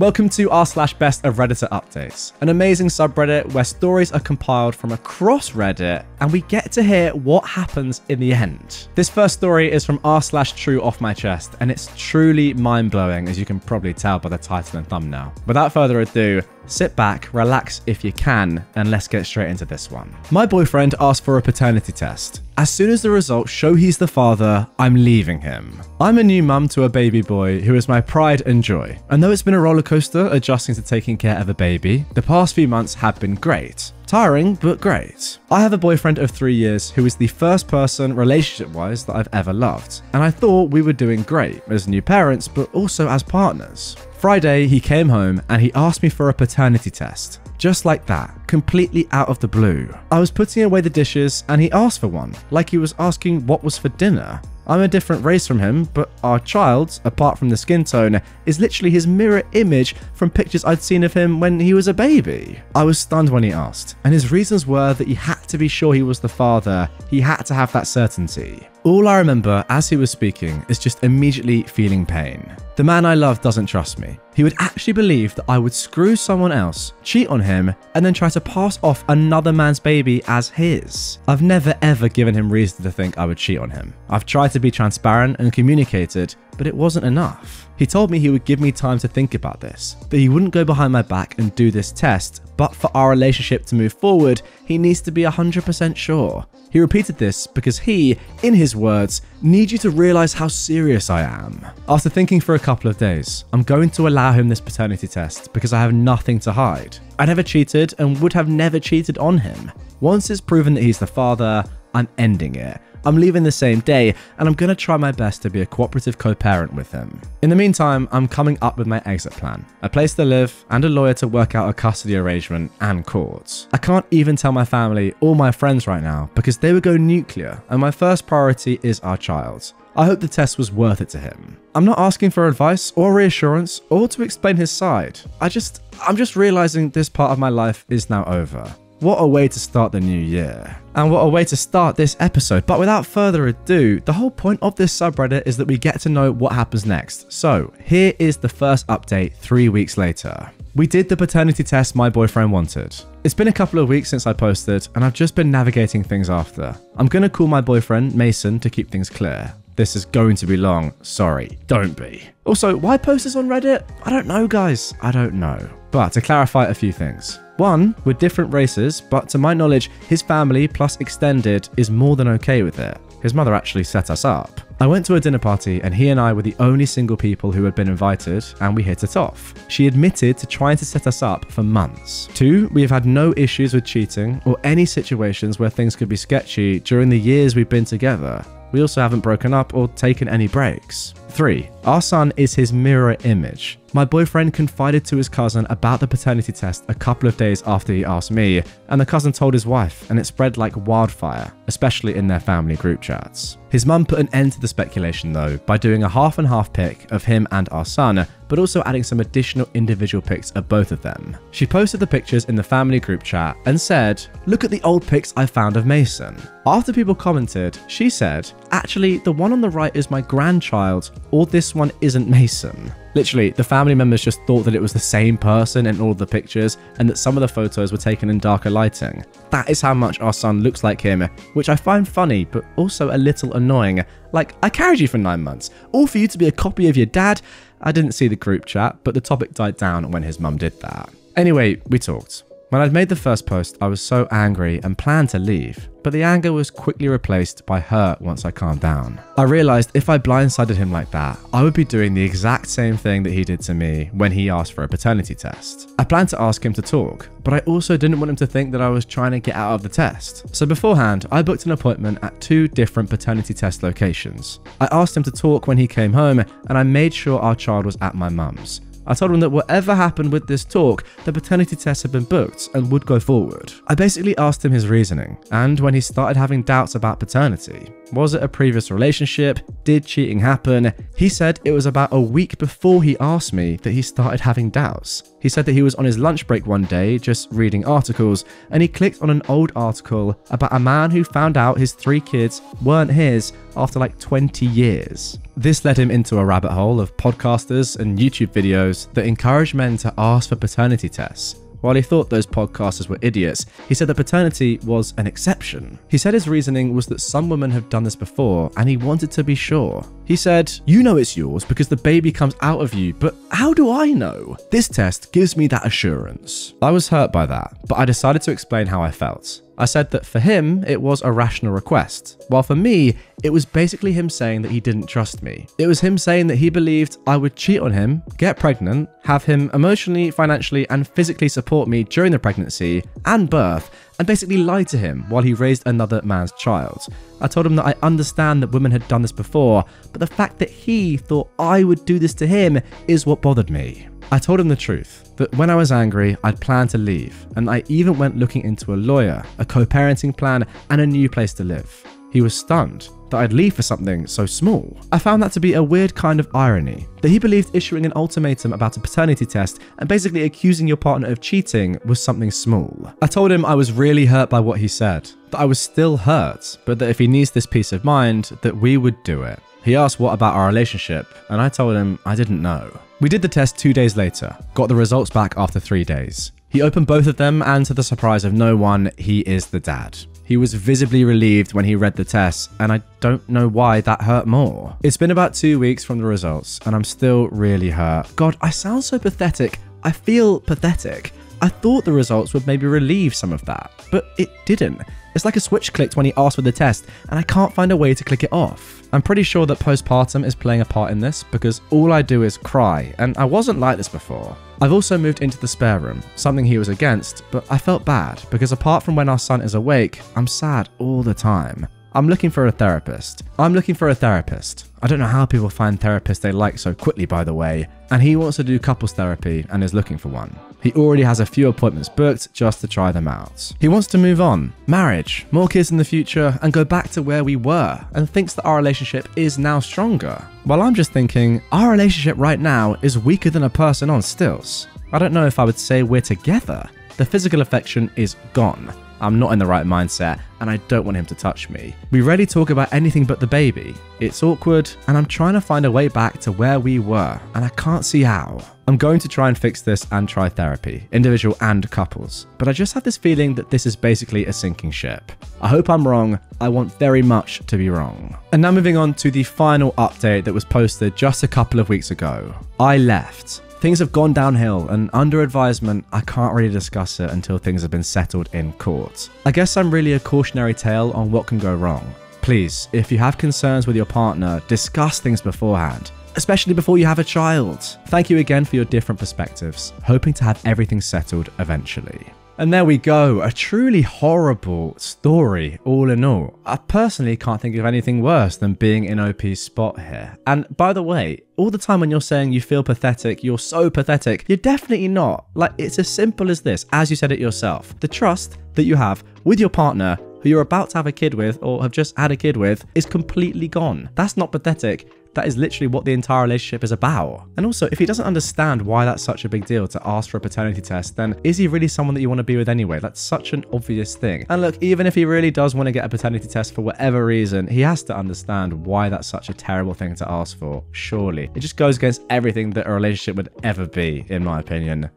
Welcome to r/best of Redditor updates, an amazing subreddit where stories are compiled from across Reddit and we get to hear what happens in the end. This first story is from r/true off my chest and it's truly mind-blowing, as you can probably tell by the title and thumbnail. Without further ado, sit back, relax if you can, and let's get straight into this one. My boyfriend asked for a paternity test. As soon as the results show he's the father, I'm leaving him. I'm a new mum to a baby boy who is my pride and joy. And though it's been a roller coaster adjusting to taking care of a baby, the past few months have been great. Tiring, but great. I have a boyfriend of 3 years who is the first person, relationship-wise, that I've ever loved. And I thought we were doing great as new parents, but also as partners. Friday, he came home and he asked me for a paternity test. Just like that, completely out of the blue. I was putting away the dishes and he asked for one, like he was asking what was for dinner. I'm a different race from him, but our child, apart from the skin tone, is literally his mirror image from pictures I'd seen of him when he was a baby. I was stunned when he asked, and his reasons were that he had to be sure he was the father, he had to have that certainty. All I remember as he was speaking is just immediately feeling pain. The man I love doesn't trust me. He would actually believe that I would screw someone else, cheat on him, and then try to pass off another man's baby as his. I've never ever given him reason to think I would cheat on him. I've tried to be transparent and communicated, but it wasn't enough. He told me he would give me time to think about this, that he wouldn't go behind my back and do this test, but for our relationship to move forward, he needs to be 100% sure. He repeated this because he, in his words, needs you to realize how serious I am. After thinking for a couple of days, I'm going to allow him this paternity test because I have nothing to hide. I never cheated and would have never cheated on him. Once it's proven that he's the father, I'm ending it. I'm leaving the same day, and I'm going to try my best to be a cooperative co-parent with him. In the meantime, I'm coming up with my exit plan. A place to live, and a lawyer to work out a custody arrangement and courts. I can't even tell my family or my friends right now because they would go nuclear, and my first priority is our child. I hope the test was worth it to him. I'm not asking for advice or reassurance or to explain his side. I'm just realizing this part of my life is now over. What a way to start the new year. And what a way to start this episode. But without further ado, the whole point of this subreddit is that we get to know what happens next. So here is the first update 3 weeks later. We did the paternity test my boyfriend wanted. It's been a couple of weeks since I posted and I've just been navigating things after. I'm gonna call my boyfriend Mason to keep things clear. This is going to be long. Sorry, don't be. Also, why post this on Reddit? I don't know, guys. I don't know. But to clarify a few things. One, we're different races, but to my knowledge, his family plus extended is more than okay with it. His mother actually set us up. I went to a dinner party and he and I were the only single people who had been invited and we hit it off. She admitted to trying to set us up for months. 2, we have had no issues with cheating or any situations where things could be sketchy during the years we've been together. We also haven't broken up or taken any breaks. 3, our son is his mirror image. My boyfriend confided to his cousin about the paternity test a couple of days after he asked me, and the cousin told his wife, and it spread like wildfire, especially in their family group chats. His mum put an end to the speculation though by doing a half and half pic of him and our son, but also adding some additional individual pics of both of them. She posted the pictures in the family group chat and said, "Look at the old pics I found of Mason." After people commented, she said, "Actually, the one on the right is my grandchild, or this one isn't Mason." Literally, the family members just thought that it was the same person in all of the pictures and that some of the photos were taken in darker lighting. That is how much our son looks like him, which I find funny but also a little annoying. Like, I carried you for 9 months, all for you to be a copy of your dad. I didn't see the group chat, but the topic died down when his mum did that. Anyway, we talked. When I'd made the first post, I was so angry and planned to leave, but the anger was quickly replaced by hurt once I calmed down. I realized if I blindsided him like that, I would be doing the exact same thing that he did to me when he asked for a paternity test. I planned to ask him to talk, but I also didn't want him to think that I was trying to get out of the test. So beforehand, I booked an appointment at 2 different paternity test locations. I asked him to talk when he came home, and I made sure our child was at my mum's. I told him that whatever happened with this talk, the paternity test had been booked and would go forward. I basically asked him his reasoning, and when he started having doubts about paternity, Was it a previous relationship? Did cheating happen? He said it was about a week before he asked me that he started having doubts. He said that he was on his lunch break one day just reading articles, and he clicked on an old article about a man who found out his 3 kids weren't his after like 20 years. This led him into a rabbit hole of podcasters and YouTube videos that encourage men to ask for paternity tests. While he thought those podcasters were idiots, he said that paternity was an exception. He said his reasoning was that some women have done this before and he wanted to be sure. He said, "You know it's yours because the baby comes out of you, but how do I know? This test gives me that assurance." I was hurt by that, but I decided to explain how I felt. I said that for him, it was a rational request, while for me, it was basically him saying that he didn't trust me. It was him saying that he believed I would cheat on him, get pregnant, have him emotionally, financially, and physically support me during the pregnancy and birth, and basically lie to him while he raised another man's child. I told him that I understand that women had done this before, but the fact that he thought I would do this to him is what bothered me. I told him the truth, that when I was angry, I'd planned to leave, and I even went looking into a lawyer, a co-parenting plan, and a new place to live. He was stunned that I'd leave for something so small. I found that to be a weird kind of irony, that he believed issuing an ultimatum about a paternity test and basically accusing your partner of cheating was something small. I told him I was really hurt by what he said, that I was still hurt, but that if he needs this peace of mind, that we would do it. He asked what about our relationship, and I told him I didn't know. We did the test 2 days later, got the results back after 3 days. He opened both of them, and to the surprise of no one, he is the dad. He was visibly relieved when he read the tests, and I don't know why that hurt more. It's been about 2 weeks from the results, and I'm still really hurt. God, I sound so pathetic. I feel pathetic. I thought the results would maybe relieve some of that, but it didn't. It's like a switch clicked when he asked for the test, and I can't find a way to click it off. I'm pretty sure that postpartum is playing a part in this because all I do is cry, and I wasn't like this before. I've also moved into the spare room, something he was against, but I felt bad because apart from when our son is awake, I'm sad all the time. I'm looking for a therapist. I don't know how people find therapists they like so quickly, by the way, and he wants to do couples therapy and is looking for one. He already has a few appointments booked just to try them out. He wants to move on, marriage, more kids in the future, and go back to where we were, and thinks that our relationship is now stronger. While I'm just thinking, our relationship right now is weaker than a person on stilts. I don't know if I would say we're together. The physical affection is gone. I'm not in the right mindset, and I don't want him to touch me. We rarely talk about anything but the baby. It's awkward, and I'm trying to find a way back to where we were, and I can't see how. I'm going to try and fix this and try therapy, individual and couples, but I just have this feeling that this is basically a sinking ship. I hope I'm wrong. I want very much to be wrong. And now moving on to the final update that was posted just a couple of weeks ago. I left. Things have gone downhill, and under advisement, I can't really discuss it until things have been settled in court. I guess I'm really a cautionary tale on what can go wrong. Please, if you have concerns with your partner, discuss things beforehand, especially before you have a child. Thank you again for your different perspectives, hoping to have everything settled eventually. And there we go, a truly horrible story all in all. I personally can't think of anything worse than being in OP's spot here. And by the way, all the time when you're saying you feel pathetic, you're so pathetic, you're definitely not. Like, it's as simple as this, as you said it yourself. The trust that you have with your partner, who you're about to have a kid with or have just had a kid with, is completely gone. That's not pathetic. That is literally what the entire relationship is about. And also, if he doesn't understand why that's such a big deal to ask for a paternity test, then is he really someone that you want to be with anyway? That's such an obvious thing. And look, even if he really does want to get a paternity test for whatever reason, he has to understand why that's such a terrible thing to ask for, surely. It just goes against everything that a relationship would ever be, in my opinion.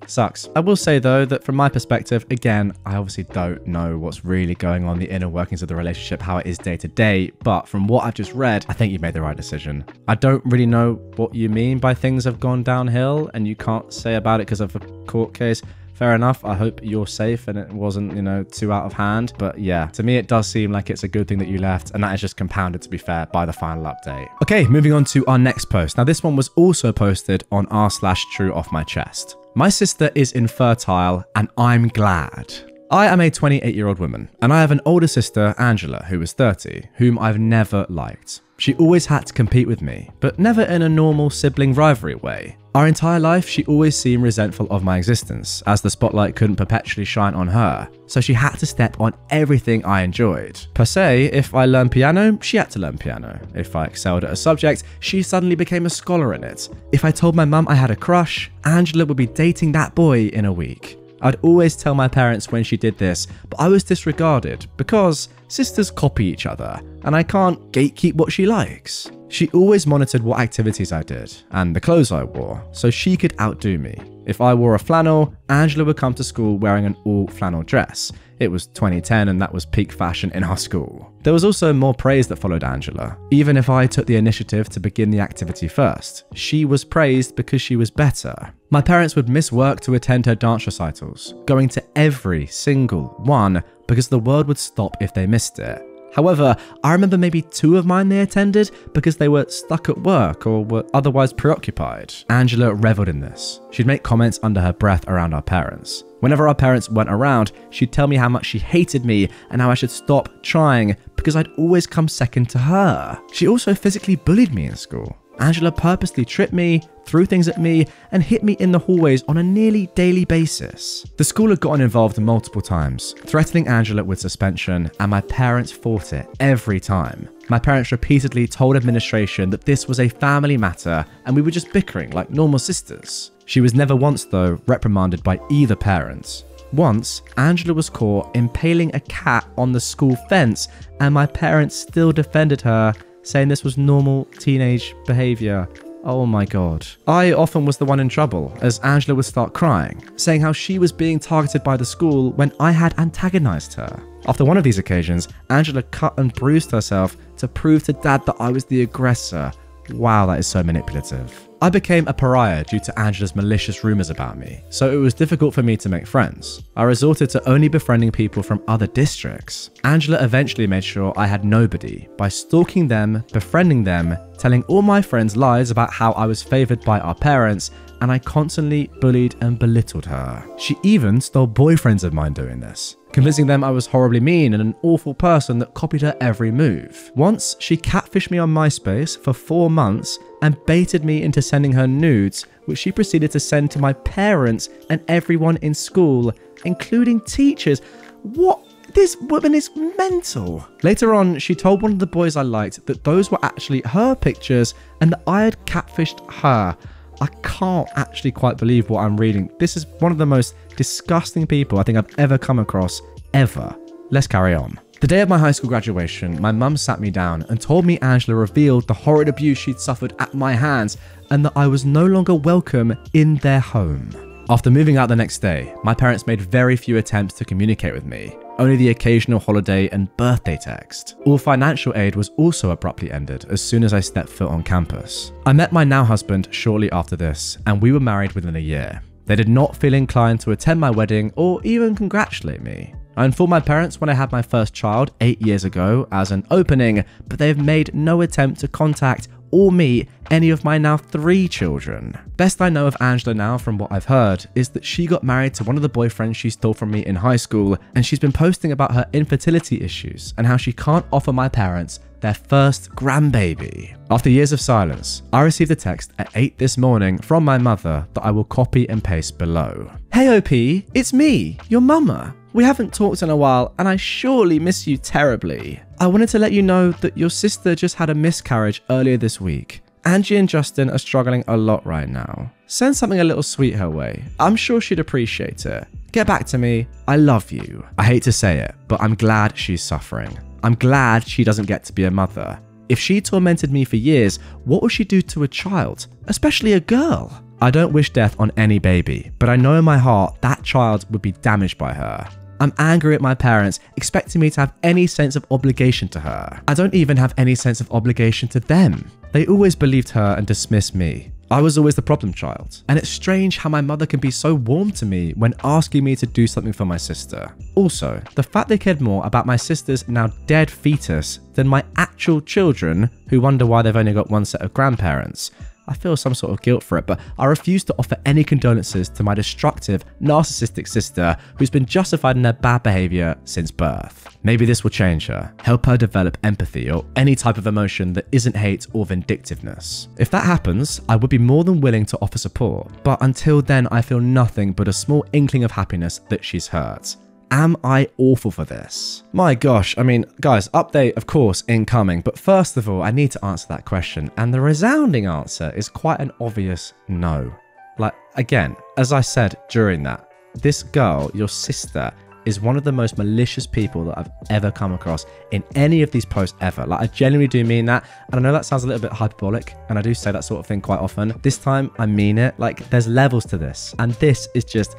Sucks. I will say though that from my perspective, again, I obviously don't know what's really going on, the inner workings of the relationship, how it is day to day, but from what I've just read, I think you made the right decision. I don't really know what you mean by things have gone downhill and you can't say about it because of a court case. Fair enough. I hope you're safe and it wasn't, too out of hand. But yeah, to me, it does seem like it's a good thing that you left. And that is just compounded, to be fair, by the final update. Okay, moving on to our next post. Now, this one was also posted on r/true off my chest. My sister is infertile and I'm glad. I am a 28-year-old woman and I have an older sister, Angela, who is 30, whom I've never liked. She always had to compete with me, but never in a normal sibling rivalry way. Our entire life, she always seemed resentful of my existence, as the spotlight couldn't perpetually shine on her, so she had to step on everything I enjoyed. Per se, if I learned piano, she had to learn piano. If I excelled at a subject, she suddenly became a scholar in it. If I told my mum I had a crush, Angela would be dating that boy in a week. I'd always tell my parents when she did this, but I was disregarded because sisters copy each other, and I can't gatekeep what she likes. She always monitored what activities I did and the clothes I wore, so she could outdo me. If I wore a flannel, Angela would come to school wearing an all-flannel dress. It was 2010 and that was peak fashion in our school. There was also more praise that followed Angela. Even if I took the initiative to begin the activity first, she was praised because she was better. My parents would miss work to attend her dance recitals, going to every single one because the world would stop if they missed it. However, I remember maybe 2 of mine they attended because they were stuck at work or were otherwise preoccupied. Angela reveled in this. She'd make comments under her breath around our parents. Whenever our parents weren't around, she'd tell me how much she hated me and how I should stop trying because I'd always come second to her. She also physically bullied me in school. Angela purposely tripped me, threw things at me, and hit me in the hallways on a nearly daily basis. The school had gotten involved multiple times, threatening Angela with suspension, and my parents fought it every time. My parents repeatedly told administration that this was a family matter and we were just bickering like normal sisters. She was never once, though, reprimanded by either parent. Once, Angela was caught impaling a cat on the school fence, and my parents still defended her, saying this was normal teenage behaviour. Oh my god. I often was the one in trouble, as Angela would start crying, saying how she was being targeted by the school when I had antagonised her. After one of these occasions, Angela cut and bruised herself to prove to Dad that I was the aggressor. Wow, that is so manipulative. I became a pariah due to Angela's malicious rumours about me, so it was difficult for me to make friends. I resorted to only befriending people from other districts. Angela eventually made sure I had nobody by stalking them, befriending them, telling all my friends lies about how I was favoured by our parents, and I constantly bullied and belittled her. She even stole boyfriends of mine doing this, convincing them I was horribly mean and an awful person that copied her every move. Once, she catfished me on MySpace for 4 months and baited me into sending her nudes, which she proceeded to send to my parents and everyone in school, including teachers. What? This woman is mental. Later on, she told one of the boys I liked that those were actually her pictures and that I had catfished her. I can't actually quite believe what I'm reading. This is one of the most disgusting people I think I've ever come across, ever. Let's carry on. The day of my high school graduation, my mum sat me down and told me Angela revealed the horrid abuse she'd suffered at my hands and that I was no longer welcome in their home. After moving out the next day, my parents made very few attempts to communicate with me, only the occasional holiday and birthday text. All financial aid was also abruptly ended as soon as I stepped foot on campus. I met my now husband shortly after this, and we were married within a year. They did not feel inclined to attend my wedding or even congratulate me. I informed my parents when I had my first child 8 years ago as an opening, but they have made no attempt to contact or meet any of my now 3 children. Best I know of Angela now from what I've heard is that she got married to one of the boyfriends she stole from me in high school, and she's been posting about her infertility issues and how she can't offer my parents their first grandbaby. After years of silence, I received a text at 8 this morning from my mother that I will copy and paste below. Hey OP, it's me, your mama. We haven't talked in a while and I surely miss you terribly. I wanted to let you know that your sister just had a miscarriage earlier this week. Angie and Justin are struggling a lot right now. Send something a little sweet her way. I'm sure she'd appreciate it. Get back to me. I love you. I hate to say it, but I'm glad she's suffering. I'm glad she doesn't get to be a mother. If she tormented me for years, what would she do to a child, especially a girl? I don't wish death on any baby, but I know in my heart that child would be damaged by her. I'm angry at my parents, expecting me to have any sense of obligation to her. I don't even have any sense of obligation to them. They always believed her and dismissed me. I was always the problem child. And it's strange how my mother can be so warm to me when asking me to do something for my sister. Also, the fact they cared more about my sister's now dead fetus than my actual children, who wonder why they've only got one set of grandparents. I feel some sort of guilt for it, but I refuse to offer any condolences to my destructive, narcissistic sister who's been justified in her bad behavior since birth. Maybe this will change her, help her develop empathy or any type of emotion that isn't hate or vindictiveness. If that happens, I would be more than willing to offer support, but until then I feel nothing but a small inkling of happiness that she's hurt. Am I awful for this? My gosh, I mean, guys, update of course incoming, but first of all, I need to answer that question, and the resounding answer is quite an obvious no. Like, again, as I said during that, this girl, your sister, is one of the most malicious people that I've ever come across in any of these posts ever. Like, I genuinely do mean that, and I know that sounds a little bit hyperbolic, and I do say that sort of thing quite often. This time, I mean it. Like, there's levels to this, and this is just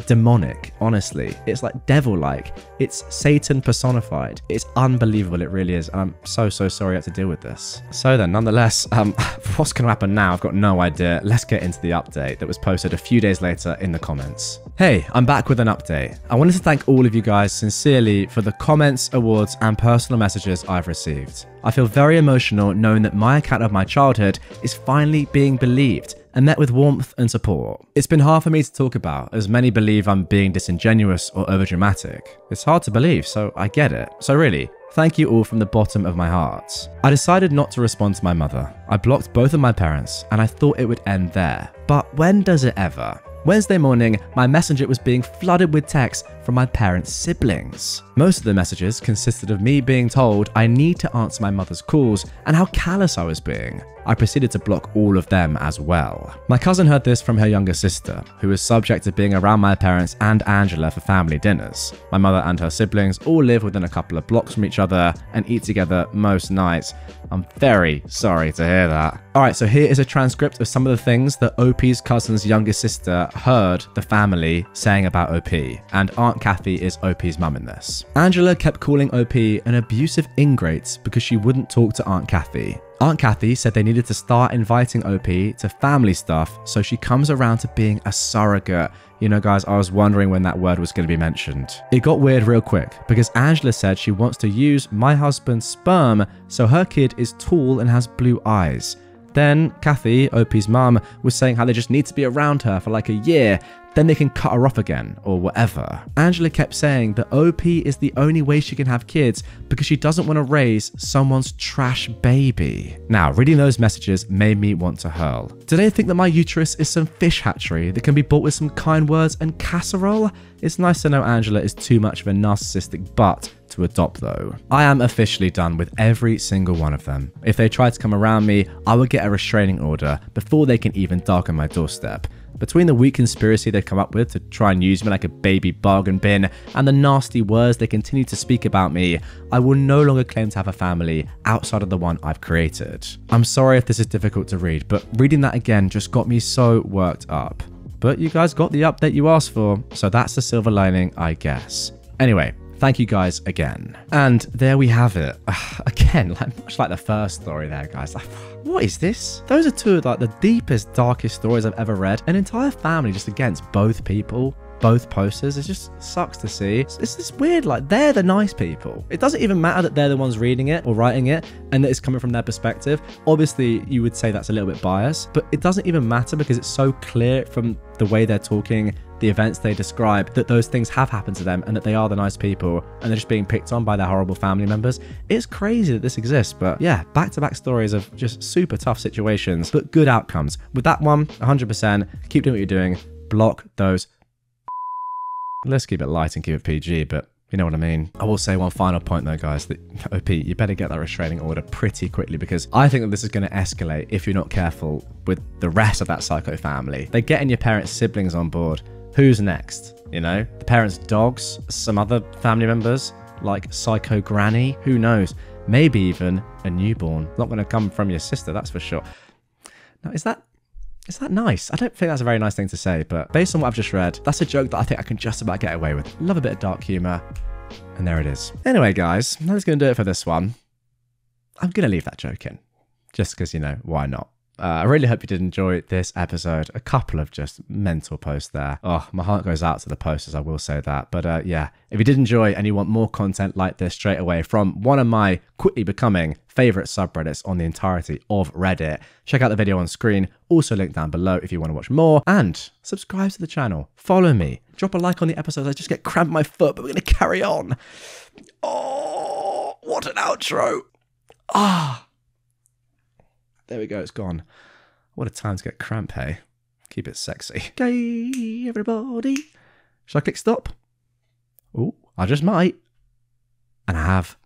demonic, honestly. It's like devil-like. It's Satan personified. It's unbelievable, it really is. And I'm so sorry I had to deal with this. So then, nonetheless, what's going to happen now? I've got no idea. Let's get into the update that was posted a few days later in the comments. Hey, I'm back with an update. I wanted to thank all of you guys sincerely for the comments, awards, and personal messages I've received. I feel very emotional knowing that my account of my childhood is finally being believed and met with warmth and support. It's been hard for me to talk about, as many believe I'm being disingenuous or overdramatic. It's hard to believe, so I get it. So really, thank you all from the bottom of my heart. I decided not to respond to my mother. I blocked both of my parents, and I thought it would end there. But when does it ever? Wednesday morning, my messenger was being flooded with texts from my parents' siblings. Most of the messages consisted of me being told I need to answer my mother's calls and how callous I was being. I proceeded to block all of them as well. My cousin heard this from her younger sister, who was subject to being around my parents and Angela for family dinners. My mother and her siblings all live within a couple of blocks from each other and eat together most nights. I'm very sorry to hear that. Alright, so here is a transcript of some of the things that OP's cousin's younger sister heard the family saying about OP, and Aunt Kathy is OP's mum in this. Angela kept calling OP an abusive ingrate because she wouldn't talk to Aunt Kathy. Aunt Kathy said they needed to start inviting OP to family stuff, so she comes around to being a surrogate. You know, guys, I was wondering when that word was going to be mentioned. It got weird real quick because Angela said she wants to use my husband's sperm so her kid is tall and has blue eyes. Then Kathy, OP's mum, was saying how they just need to be around her for like a year, then they can cut her off again, or whatever. Angela kept saying that OP is the only way she can have kids because she doesn't want to raise someone's trash baby. Now, reading those messages made me want to hurl. Do they think that my uterus is some fish hatchery that can be bought with some kind words and casserole? It's nice to know Angela is too much of a narcissistic butt to adopt though. I am officially done with every single one of them. If they try to come around me, I will get a restraining order before they can even darken my doorstep. Between the weak conspiracy they've come up with to try and use me like a baby bargain bin and the nasty words they continue to speak about me, I will no longer claim to have a family outside of the one I've created. I'm sorry if this is difficult to read, but reading that again just got me so worked up. But you guys got the update you asked for, so that's the silver lining, I guess. Anyway, thank you guys again. And there we have it. Again, much like the first story there, guys. What is this? Those are two of like the deepest, darkest stories I've ever read. An entire family just against both people, both posters. It just sucks to see. It's this weird, like they're the nice people. It doesn't even matter that they're the ones reading it or writing it and that it's coming from their perspective. Obviously, you would say that's a little bit biased, but it doesn't even matter because it's so clear from the way they're talking, the events they describe, that those things have happened to them and that they are the nice people and they're just being picked on by their horrible family members. It's crazy that this exists, but yeah, back-to-back stories of just super tough situations, but good outcomes. With that one, 100%, keep doing what you're doing, block those. Let's keep it light and keep it PG, but you know what I mean. I will say one final point though, guys, that OP, you better get that restraining order pretty quickly because I think that this is going to escalate if you're not careful with the rest of that psycho family. They're getting your parents' siblings on board. Who's next? You know, the parents' dogs, some other family members, like Psycho Granny, who knows? Maybe even a newborn. Not going to come from your sister, that's for sure. Now, is that nice? I don't think that's a very nice thing to say, but based on what I've just read, that's a joke that I think I can just about get away with. Love a bit of dark humor, and there it is. Anyway, guys, that's going to do it for this one. I'm going to leave that joke in, just because, you know, why not? I really hope you did enjoy this episode. A couple of just mental posts there. Oh, my heart goes out to the posters, I will say that. But yeah, if you did enjoy and you want more content like this straight away from one of my quickly becoming favorite subreddits on the entirety of Reddit, check out the video on screen, also linked down below if you want to watch more, and subscribe to the channel, follow me, drop a like on the episodes. I just get cramped in my foot, but we're going to carry on. Oh, what an outro. Ah. There we go, it's gone. What a time to get cramp, hey? Keep it sexy. Okay, everybody. Should I click stop? Oh, I just might. And I have.